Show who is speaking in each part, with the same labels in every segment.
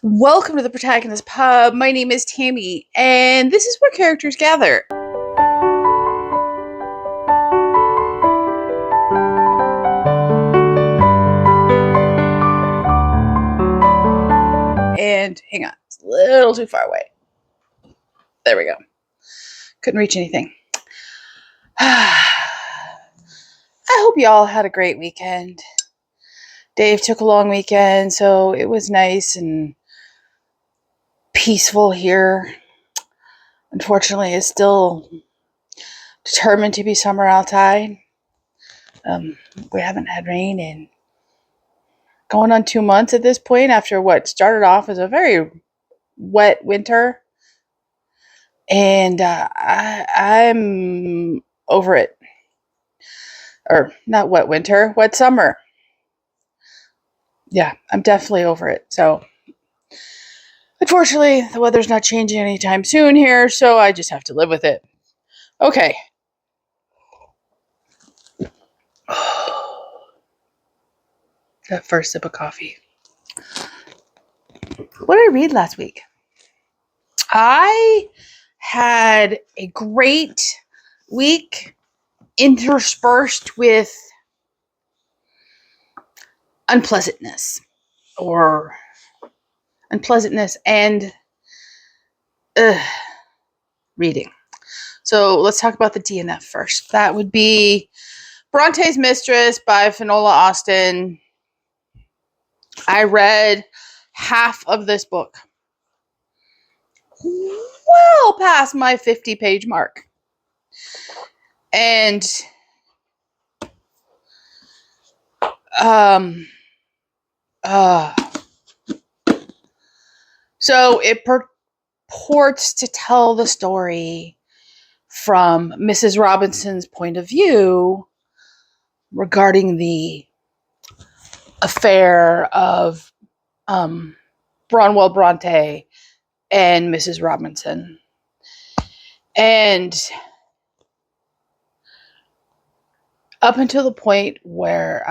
Speaker 1: Welcome to the Protagonist Pub. My name is Tammy, and this is where characters gather. And hang on, it's a little too far away. There we go. Couldn't reach anything. I hope y'all had a great weekend. Dave took a long weekend, so it was nice and peaceful here. Unfortunately, it's still determined to be summer outside. We haven't had rain in going on 2 months at this point after what started off as a very wet winter. And I'm over it. Or not wet winter, wet summer. Yeah, I'm definitely over it. So unfortunately, the weather's not changing anytime soon here, so I just have to live with it. Okay. That first sip of coffee. What did I read last week? I had a great week interspersed with unpleasantness and reading. So let's talk about the DNF first. That would be Bronte's Mistress by Finola Austin. I read half of this book. Well past my 50-page mark. And so it purports to tell the story from Mrs. Robinson's point of view regarding the affair of Bronwell Bronte and Mrs. Robinson. And up until the point where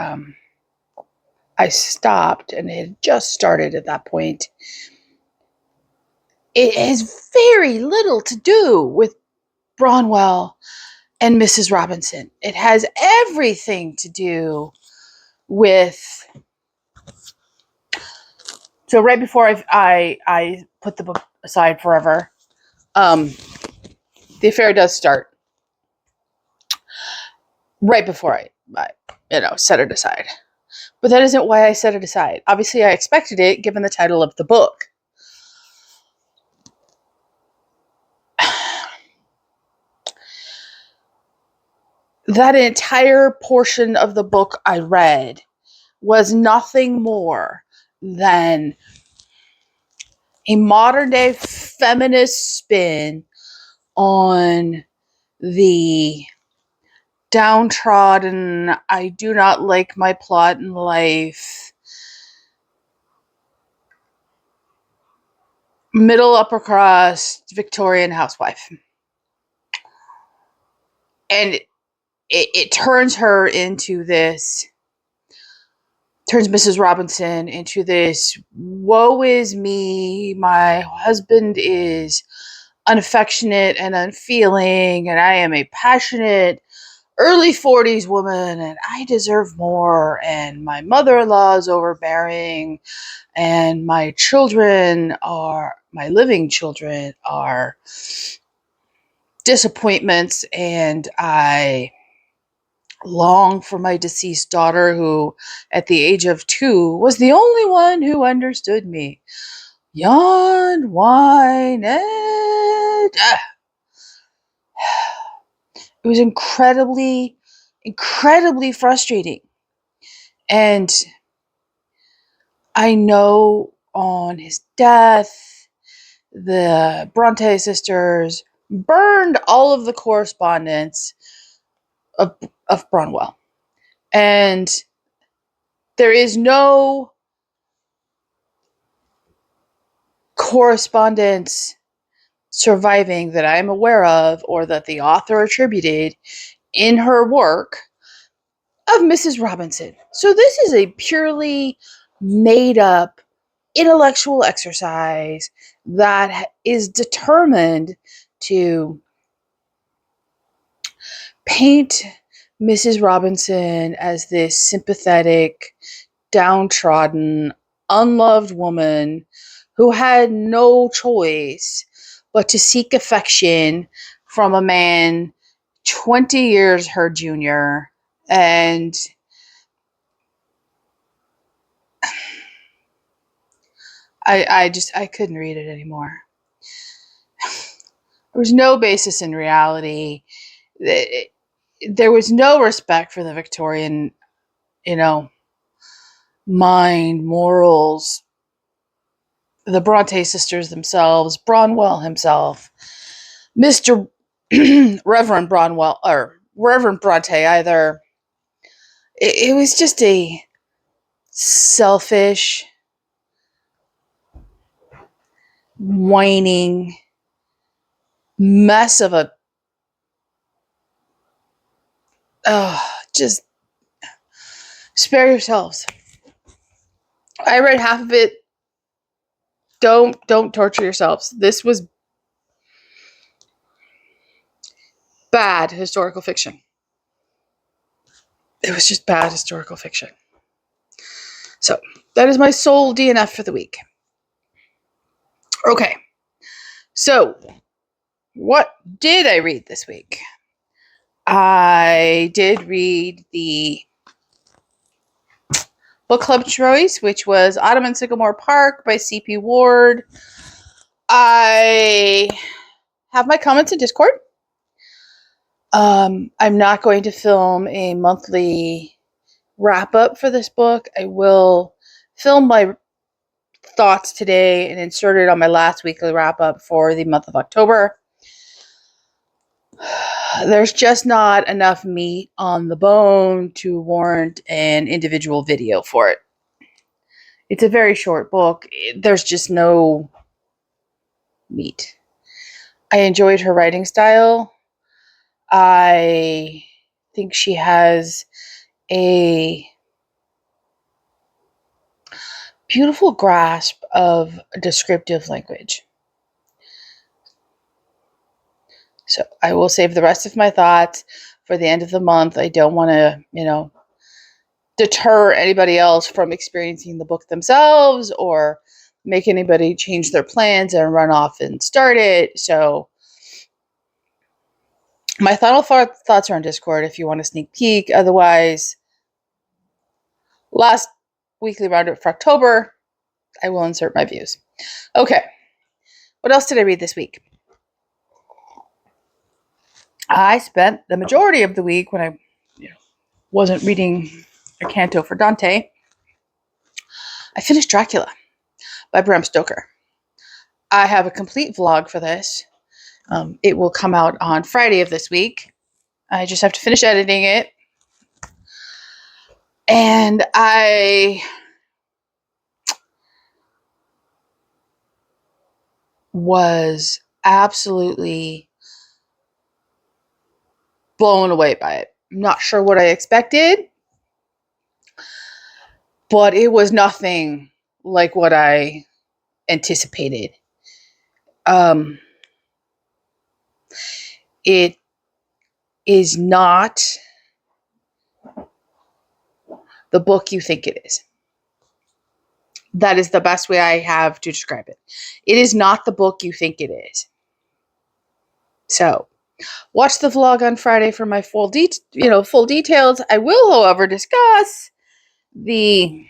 Speaker 1: I stopped, and it had just started at that point, it has very little to do with Bronwell and Mrs. Robinson. It has everything to do with... So right before I put the book aside forever, the affair does start. Right before I set it aside. But that isn't why I set it aside. Obviously, I expected it, given the title of the book. That entire portion of the book I read was nothing more than a modern-day feminist spin on the downtrodden, I do not like my plot in life, middle upper class Victorian housewife. And it turns her into this, turns Mrs. Robinson into this, woe is me, my husband is unaffectionate and unfeeling, and I am a passionate early 40s woman, and I deserve more, and my mother-in-law is overbearing, and my living children are disappointments, and I long for my deceased daughter, who at the age of 2 was the only one who understood me. Yawn, whine, and... It was incredibly, incredibly frustrating. And I know on his death, the Bronte sisters burned all of the correspondence of Bronwell. And there is no correspondence surviving that I'm aware of, or that the author attributed in her work, of Mrs. Robinson. So this is a purely made up intellectual exercise that is determined to paint Mrs. Robinson as this sympathetic, downtrodden, unloved woman who had no choice but to seek affection from a man 20 years her junior. And I couldn't read it anymore. There was no basis in reality. There was no respect for the Victorian, mind, morals, the Bronte sisters themselves, Bronwell himself, Mr. Reverend Bronwell, or Reverend Bronte, either. It was just a selfish, whining mess of a. Just spare yourselves. I read half of it. Don't torture yourselves. This was bad historical fiction. It was just bad historical fiction. So, that is my sole DNF for the week. Okay. So, what did I read this week? I did read the book club choice, which was Autumn in Sycamore Park by C.P. Ward. I have my comments in Discord. I'm not going to film a monthly wrap-up for this book. I will film my thoughts today and insert it on my last weekly wrap-up for the month of October. There's just not enough meat on the bone to warrant an individual video for it. It's a very short book. There's just no meat. I enjoyed her writing style. I think she has a beautiful grasp of descriptive language. So I will save the rest of my thoughts for the end of the month. I don't want to, deter anybody else from experiencing the book themselves or make anybody change their plans and run off and start it. So my final thoughts are on Discord if you want a sneak peek. Otherwise, last weekly roundup for October, I will insert my views. Okay. What else did I read this week? I spent the majority of the week when I wasn't reading a canto for Dante. I finished Dracula by Bram Stoker. I have a complete vlog for this. It will come out on Friday of this week. I just have to finish editing it. And I was absolutely blown away by it. I'm not sure what I expected, but it was nothing like what I anticipated. It is not the book you think it is. That is the best way I have to describe it. It is not the book you think it is. So, watch the vlog on Friday for my full details. I will, however, discuss the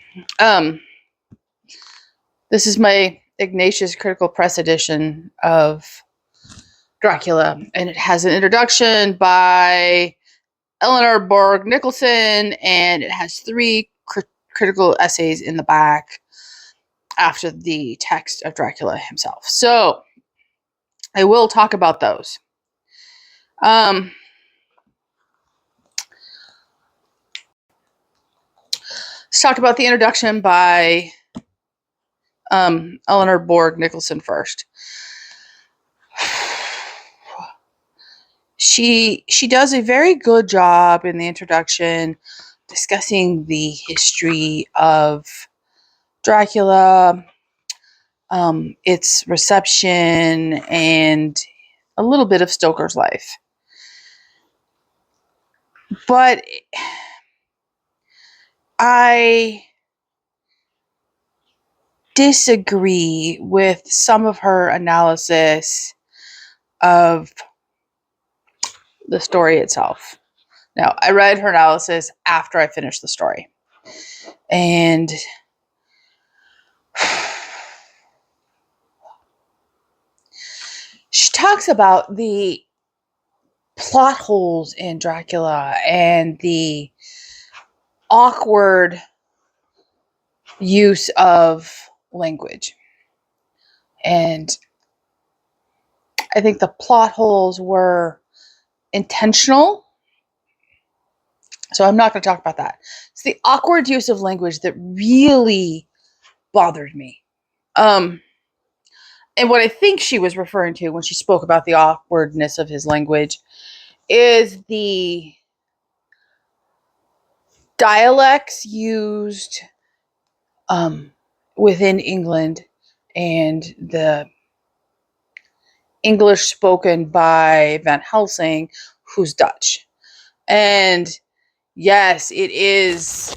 Speaker 1: this is my Ignatius Critical Press edition of Dracula, and it has an introduction by Eleanor Borg Nicholson, and it has 3 critical essays in the back after the text of Dracula himself. So I will talk about those. Let's talk about the introduction by Eleanor Borg Nicholson first. She does a very good job in the introduction discussing the history of Dracula, its reception, and a little bit of Stoker's life. But I disagree with some of her analysis of the story itself. Now, I read her analysis after I finished the story. And she talks about the plot holes in Dracula and the awkward use of language. And I think the plot holes were intentional. So I'm not going to talk about that. It's the awkward use of language that really bothered me. And what I think she was referring to when she spoke about the awkwardness of his language is the dialects used within England and the English spoken by Van Helsing, who's Dutch. And yes, it is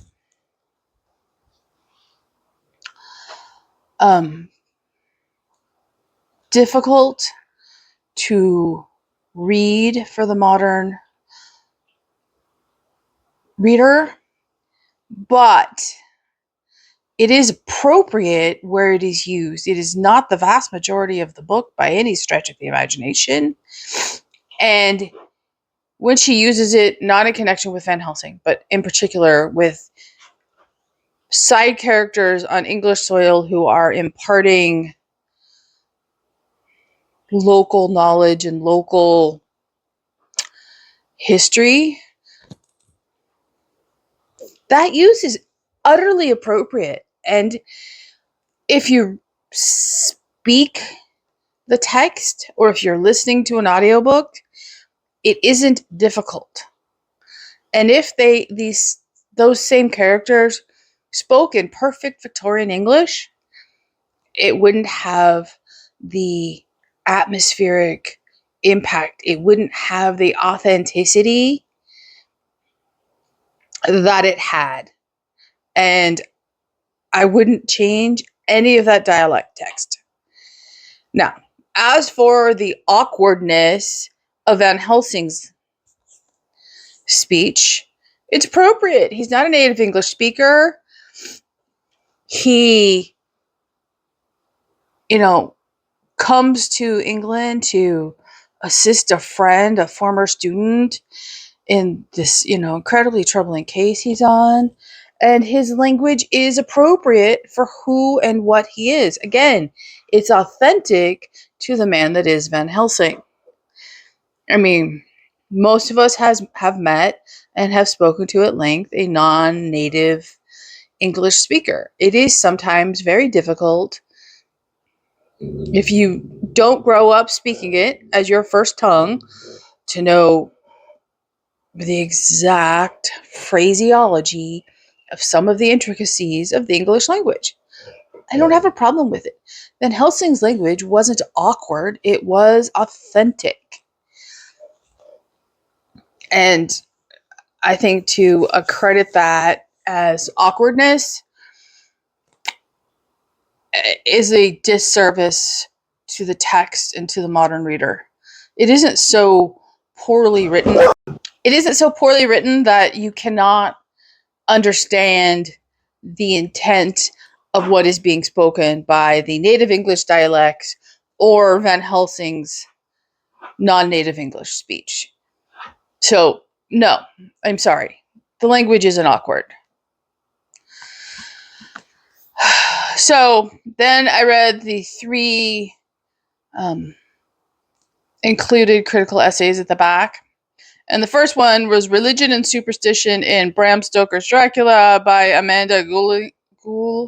Speaker 1: difficult to read for the modern reader, but it is appropriate where it is used. It is not the vast majority of the book by any stretch of the imagination. And when she uses it, not in connection with Van Helsing, but in particular with side characters on English soil who are imparting local knowledge and local history, that use is utterly appropriate. And if you speak the text or if you're listening to an audiobook, it isn't difficult. And if those same characters spoke in perfect Victorian English, it wouldn't have the atmospheric impact. It wouldn't have the authenticity that it had. And I wouldn't change any of that dialect text. Now, as for the awkwardness of Van Helsing's speech, it's appropriate. He's not a native English speaker. He, comes to England to assist a friend, a former student, in this, incredibly troubling case he's on. And his language is appropriate for who and what he is. Again, it's authentic to the man that is Van Helsing. I mean, most of us have met and have spoken to at length a non-native English speaker. It is sometimes very difficult, if you don't grow up speaking it as your first tongue, to know the exact phraseology of some of the intricacies of the English language. I don't have a problem with it. Van Helsing's language wasn't awkward, it was authentic. And I think to accredit that as awkwardness is a disservice to the text and to the modern reader. It isn't so poorly written. It isn't so poorly written that you cannot understand the intent of what is being spoken by the native English dialects or Van Helsing's non-native English speech. So, no, I'm sorry. The language isn't awkward. So, then I read the 3 included critical essays at the back. And the first one was Religion and Superstition in Bram Stoker's Dracula by Amanda Goulinger.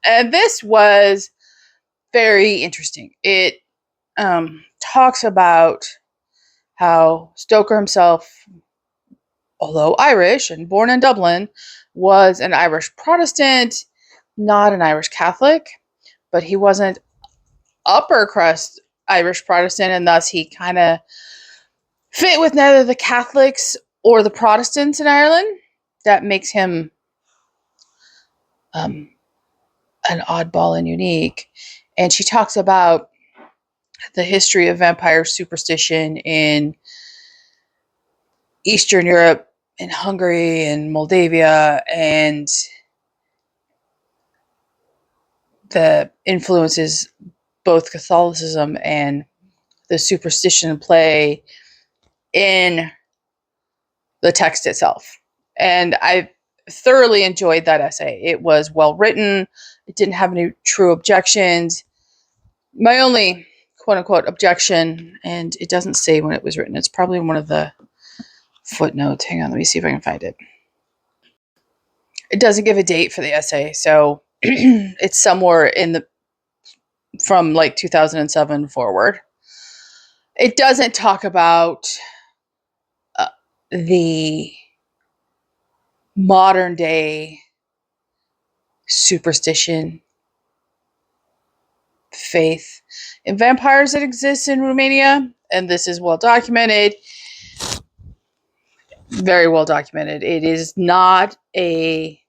Speaker 1: And this was very interesting. It talks about how Stoker himself, although Irish and born in Dublin, was an Irish Protestant, not an Irish Catholic, but he wasn't upper crust Irish Protestant, and thus he kind of fit with neither the Catholics or the Protestants in Ireland. That makes him an oddball and unique. And she talks about the history of vampire superstition in Eastern Europe, in Hungary and Moldavia, and the influences both Catholicism and the superstition play in the text itself. And I thoroughly enjoyed that essay. It was well written. It didn't have any true objections. My only quote unquote objection, and it doesn't say when it was written, it's probably one of the footnotes. Hang on, let me see if I can find it. It doesn't give a date for the essay, so it's somewhere in the from like 2007 forward. It doesn't talk about the modern day superstition, faith in vampires that exists in Romania, and this is well documented, very well documented. It is not a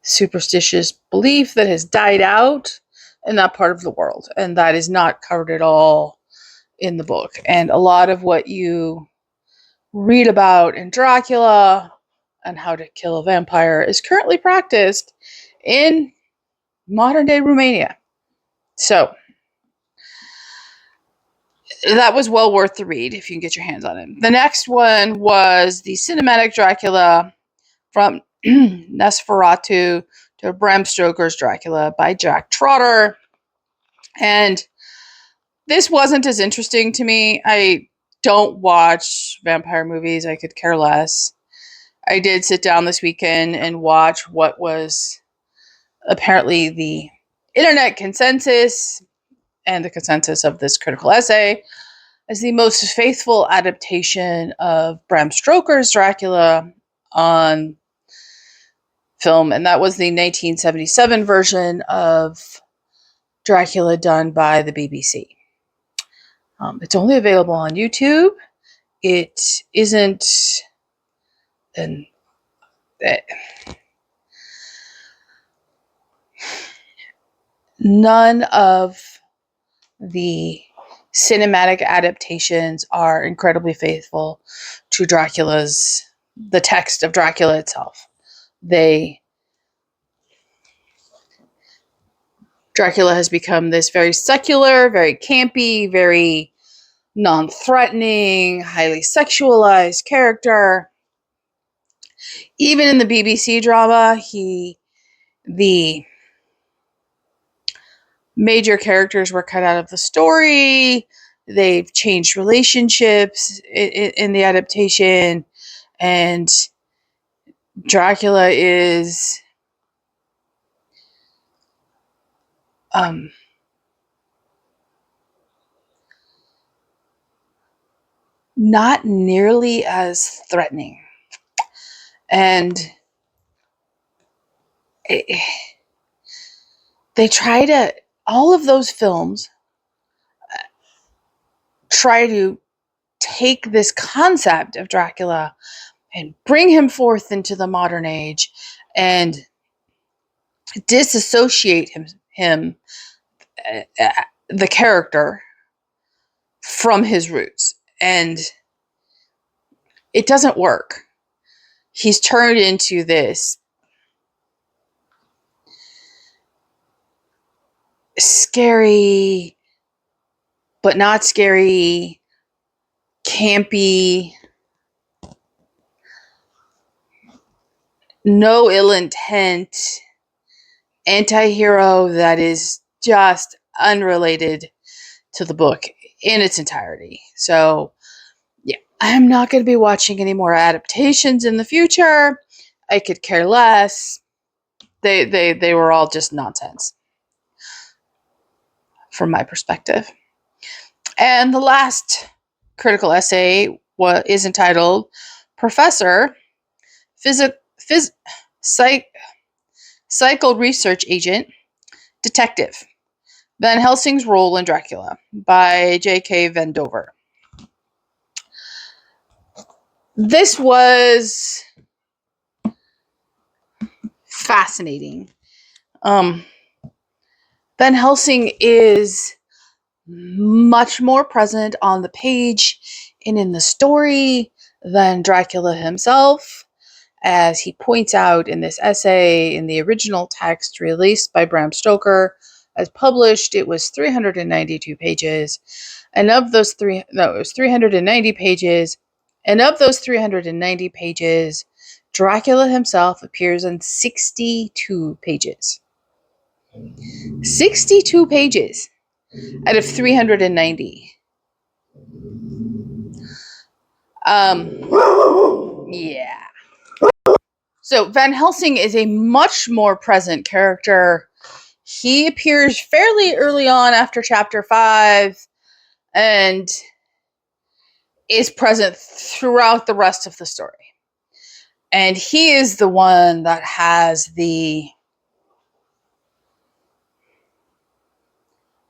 Speaker 1: superstitious belief that has died out in that part of the world, and that is not covered at all in the book. And a lot of what you read about in Dracula and how to kill a vampire is currently practiced in modern day Romania. So that was well worth the read if you can get your hands on it. The next one was the cinematic Dracula from Nosferatu to Bram Stoker's Dracula by Jack Trotter. And this wasn't as interesting to me. I don't watch vampire movies. I could care less. I did sit down this weekend and watch what was apparently the internet consensus and the consensus of this critical essay as the most faithful adaptation of Bram Stoker's Dracula on film, and that was the 1977 version of Dracula done by the BBC. It's only available on YouTube. It isn't none of the cinematic adaptations are incredibly faithful to the text of Dracula itself. Dracula has become this very secular, very campy, very non-threatening, highly sexualized character. Even in the BBC drama, the major characters were cut out of the story. They've changed relationships in the adaptation, and Dracula is not nearly as threatening. And all of those films try to take this concept of Dracula and bring him forth into the modern age and disassociate him the character, from his roots. And it doesn't work. He's turned into this scary, but not scary, campy, no ill intent anti-hero that is just unrelated to the book in its entirety. So, yeah, I'm not going to be watching any more adaptations in the future. I could care less. They were all just nonsense from my perspective. And the last critical essay is entitled Professor, Psycho Research Agent, Detective. Van Helsing's Role in Dracula by J.K. Vendover. This was fascinating. Van Helsing is much more present on the page and in the story than Dracula himself, as he points out in this essay. In the original text released by Bram Stoker as published, it was 392 pages, and of those it was 390 pages, and of those 390 pages, Dracula himself appears in 62 pages. 62 pages out of 390. Yeah. So Van Helsing is a much more present character. He appears fairly early on after chapter 5 and is present throughout the rest of the story. And he is the one that has the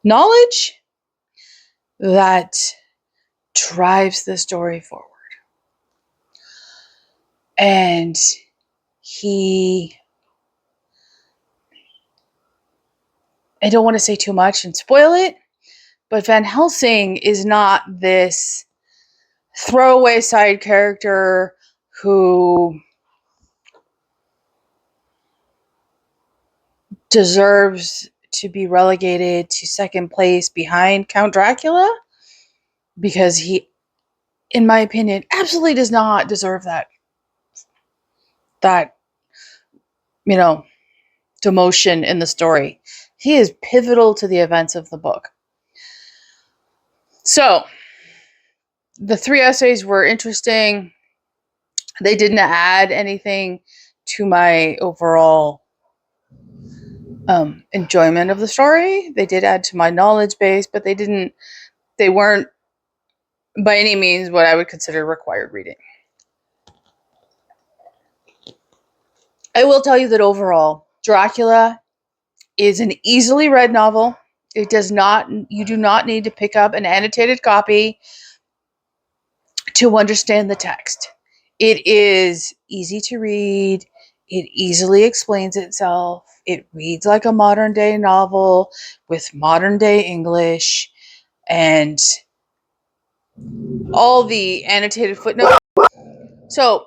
Speaker 1: knowledge that drives the story forward. And I don't want to say too much and spoil it, but Van Helsing is not this throwaway side character who deserves to be relegated to second place behind Count Dracula, because he, in my opinion, absolutely does not deserve that demotion in the story. He is pivotal to the events of the book. So, the 3 essays were interesting. They didn't add anything to my overall enjoyment of the story. They did add to my knowledge base, but they weren't by any means what I would consider required reading. I will tell you that overall, Dracula is an easily read novel. You do not need to pick up an annotated copy to understand the text. It is easy to read. It easily explains itself. It reads like a modern day novel with modern day English and all the annotated footnotes. So,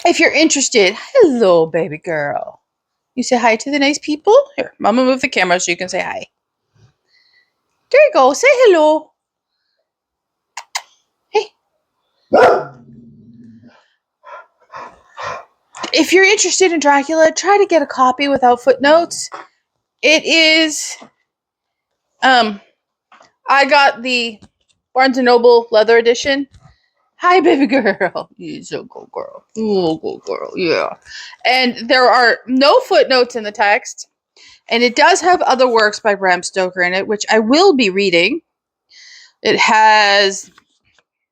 Speaker 1: if you're interested, hello, baby girl. You say hi to the nice people? Here, Mama, move the camera so you can say hi. There you go. Say hello. Hey. If you're interested in Dracula, try to get a copy without footnotes. It is, I got the Barnes & Noble leather edition. Hi, baby girl. You're so good girl. Oh, good girl, yeah. And there are no footnotes in the text. And it does have other works by Bram Stoker in it, which I will be reading. It has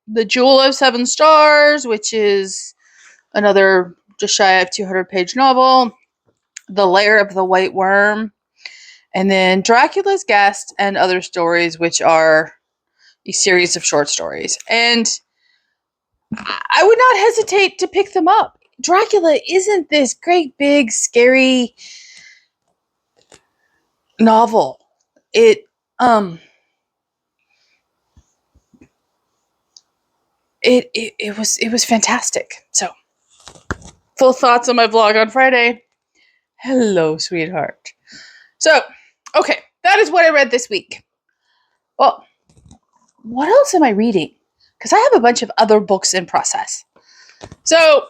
Speaker 1: The Jewel of 7 Stars, which is another just shy of 200-page novel. The Lair of the White Worm. And then Dracula's Guest and Other Stories, which are a series of short stories. And I would not hesitate to pick them up. Dracula isn't this great, big, scary novel. It was fantastic. So, full thoughts on my vlog on Friday. Hello, sweetheart. So, okay, that is what I read this week. Well, what else am I reading? Because I have a bunch of other books in process. So,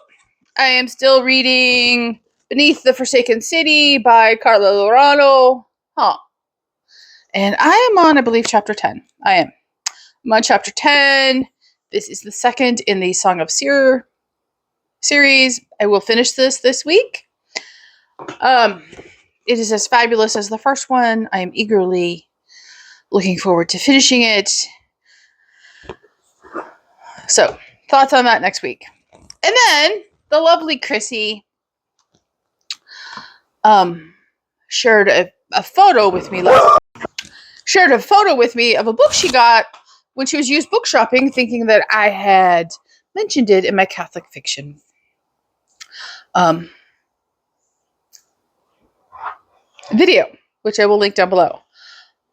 Speaker 1: I am still reading Beneath the Forsaken City by Carla Lorano. And I am on, I believe, chapter 10. I'm on chapter 10. This is the second in the Song of Seer series. I will finish this week. It is as fabulous as the first one. I am eagerly looking forward to finishing it. So, thoughts on that next week. And then, the lovely Chrissy shared a a photo with me shared a photo with me of a book she got when she was used book shopping, thinking that I had mentioned it in my Catholic fiction video, which I will link down below.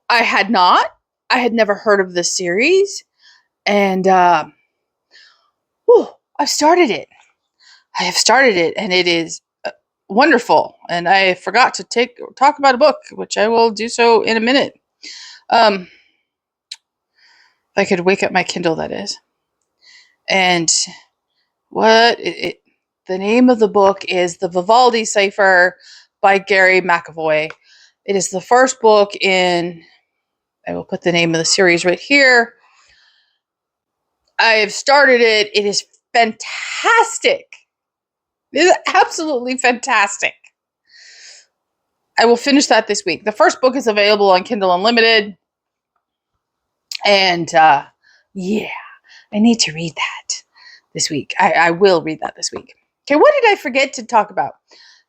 Speaker 1: I had not. I had never heard of this series, and I've started it. I have started it, and it is wonderful. And I forgot to talk about a book, which I will do so in a minute. If I could wake up my Kindle, that is. And the name of the book is The Vivaldi Cipher by Gary McAvoy. It is the first book in, I will put the name of the series right here. I have started it. It is fantastic. It is absolutely fantastic. I will finish that this week. The first book is available on Kindle Unlimited. And yeah, I need to read that this week. I will read that this week. Okay, what did I forget to talk about?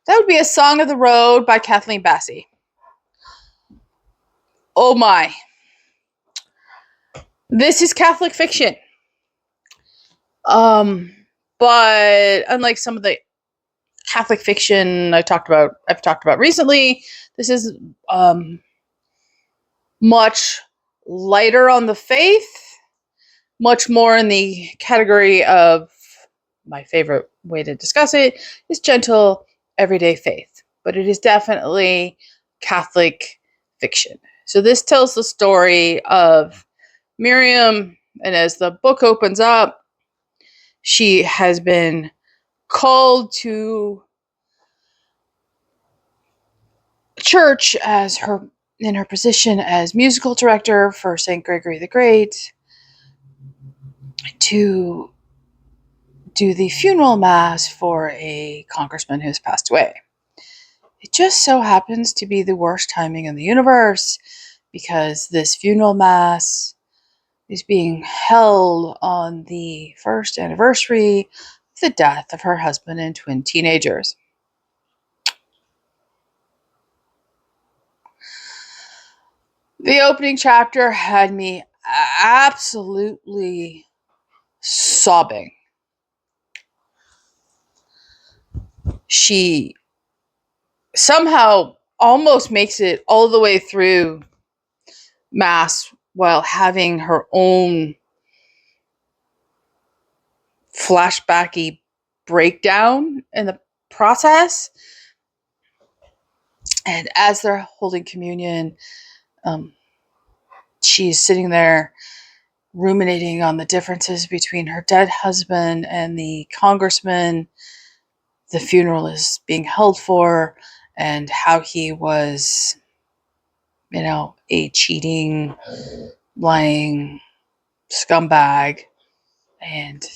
Speaker 1: That would be A Song of the Road by Kathleen Bassie. Oh my. This is Catholic fiction. But unlike some of the Catholic fiction I've talked about recently, this is much lighter on the faith, much more in the category of, my favorite way to discuss it is gentle, everyday faith. But it is definitely Catholic fiction. So this tells the story of Miriam, and as the book opens up, she has been called to church in her position as musical director for St. Gregory the Great to do the funeral mass for a congressman who has passed away. It just so happens to be the worst timing in the universe, because this funeral mass is being held on the first anniversary of the death of her husband and twin teenagers. The opening chapter had me absolutely sobbing. She somehow almost makes it all the way through Mass while having her own flashbacky breakdown in the process. And as they're holding communion, she's sitting there ruminating on the differences between her dead husband and the congressman the funeral is being held for, and how he was, a cheating, lying scumbag. And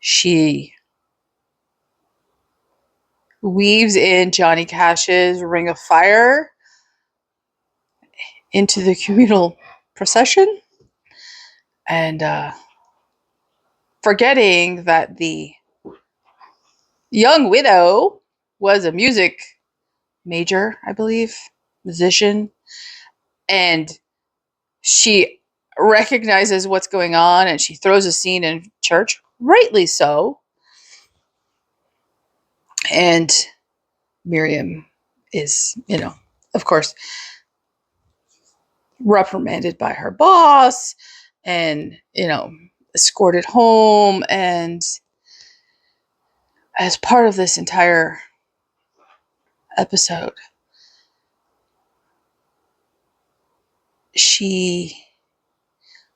Speaker 1: she weaves in Johnny Cash's Ring of Fire into the communal procession, and forgetting that the young widow was a music major, I believe, musician, and she recognizes what's going on, and she throws a scene in church, rightly so. And Miriam is, of course, reprimanded by her boss and, escorted home. And as part of this entire episode, she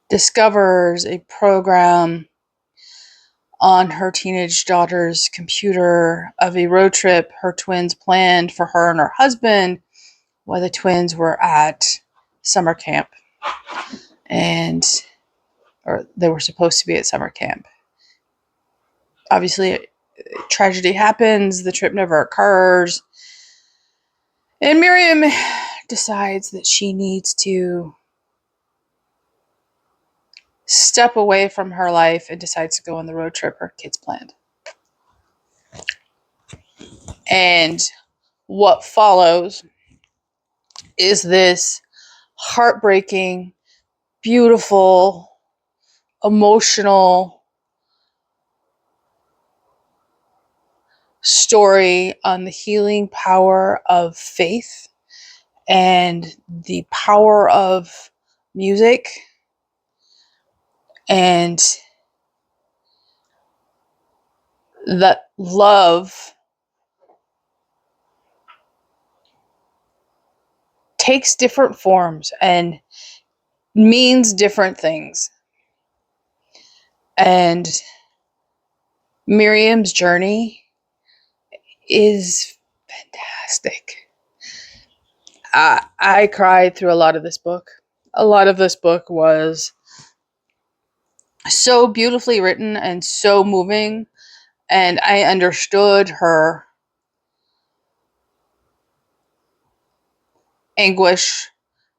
Speaker 1: discovers a program on her teenage daughter's computer of a road trip her twins planned for her and her husband while the twins were at summer camp. Or they were supposed to be at summer camp. Obviously, tragedy happens. The trip never occurs. And Miriam decides that she needs to step away from her life and decides to go on the road trip her kids planned. And what follows is this heartbreaking, beautiful, emotional story on the healing power of faith and the power of music and that love takes different forms and means different things. And Miriam's journey is fantastic. I cried through a lot of this book. A lot of this book was so beautifully written and so moving, and I understood her anguish,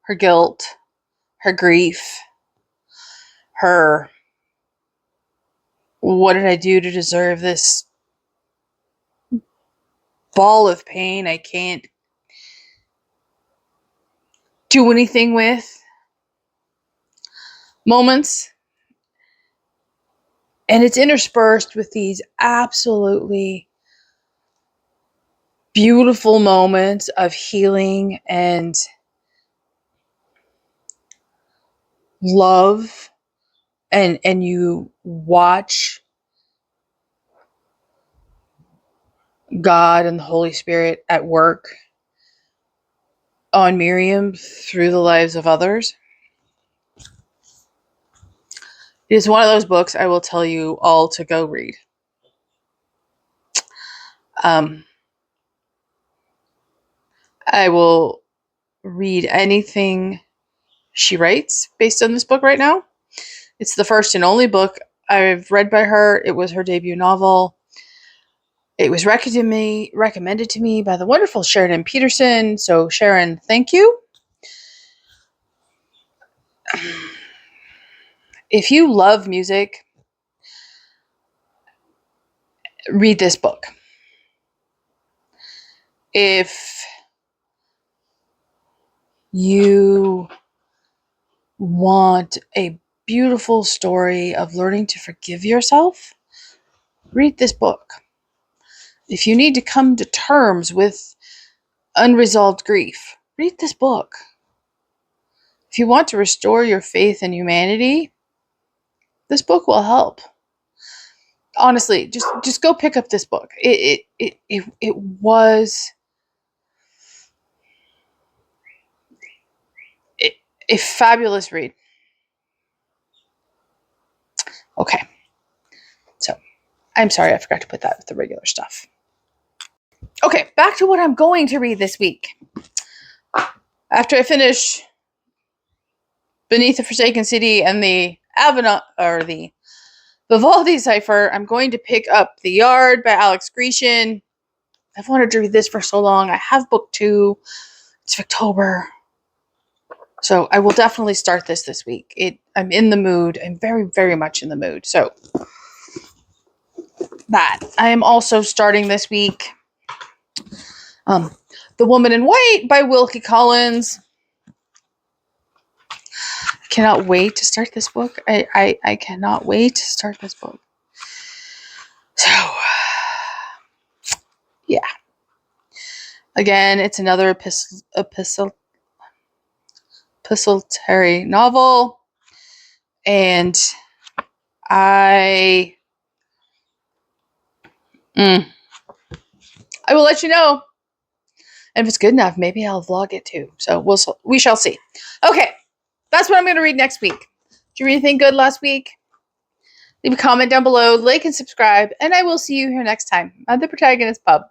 Speaker 1: her guilt, her grief, her what did I do to deserve this ball of pain I can't do anything with moments. And it's interspersed with these absolutely beautiful moments of healing and love. And you watch God and the Holy Spirit at work on Miriam through the lives of others. It is one of those books I will tell you all to go read. I will read anything she writes based on this book right now. It's the first and only book I've read by her. It was her debut novel. It was recommended to me by the wonderful Sheridan Peterson. So Sharon, thank you. If you love music, read this book. If you want a beautiful story of learning to forgive yourself, read this book. If you need to come to terms with unresolved grief, read this book. If you want to restore your faith in humanity, this book will help. Honestly, just go pick up this book. It was a fabulous read. Okay, so I'm sorry I forgot to put that with the regular stuff. Okay, back to what I'm going to read this week. After I finish Beneath the Forsaken City and the Avenant or the Vivaldi Cipher, I'm going to pick up The Yard by Alex Grecian. I've wanted to read this for so long. I have book 2. It's October. So I will definitely start this week. I'm in the mood. I'm very, very much in the mood. So that. I am also starting this week The Woman in White by Wilkie Collins. I cannot wait to start this book. I cannot wait to start this book. So, yeah. Again, it's another epistolary novel. And I will let you know. And if it's good enough, maybe I'll vlog it too. So we shall see. Okay, that's what I'm going to read next week. Did you read anything good last week? Leave a comment down below, like and subscribe, and I will see you here next time at the Protagonist Pub.